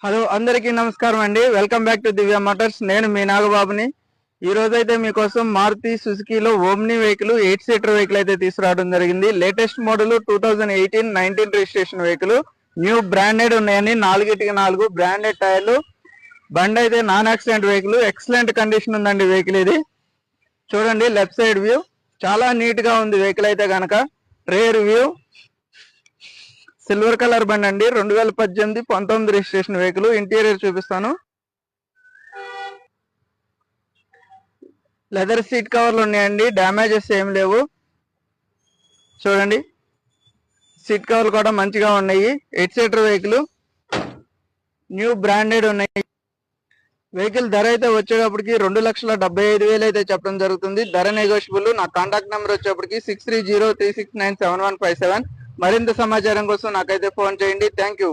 Hello అందరికీ నమస్కారం అండి. Welcome back to Divya motors. నేను మీ నాగబాబుని. ఈ రోజు అయితే మీకోసం మారుతి సుజుకిలో ఓమ్ని వెహికల్ 8 సీటర్ వెహికల్ అయితే తీసుకురావడం జరిగింది. Latest model 2018-19 registration vehicle. New branded ఉన్నాయండి. 4/4 బ్రాండెడ్ టైర్లు. బండి అయితే non accident vehicle. Excellent condition ఉందండి వెహికల్ ఇది. చూడండి లెఫ్ట్ సైడ్ వ్యూ చాలా నీట్ గా ఉంది వెహికల్ అయితే కనుక. రేర్ వ్యూ సిల్వర్ కలర్ బండి అండి. 2018-19 రిజిస్ట్రేషన్ వెహికల్. ఇంటీరియర్ చూపిస్తాను. లెదర్ సీట్ కవర్లు ఉన్నాయండి. డ్యామేజెస్ ఏం లేవు. చూడండి సీట్ కవర్లు కూడా మంచిగా ఉన్నాయి. 8 సీటర్ వెహికల్. న్యూ బ్రాండెడ్ ఉన్నాయి. వెహికల్ ధర అయితే వచ్చేటప్పటికి 2,75,000 అయితే చెప్పడం జరుగుతుంది. ధర నెగోషియబుల్. నా కాంటాక్ట్ నెంబర్ వచ్చేప్పటికి 6303697157. మరింత సమాచారం కోసం నాకైతే ఫోన్ చేయండి. Thank you.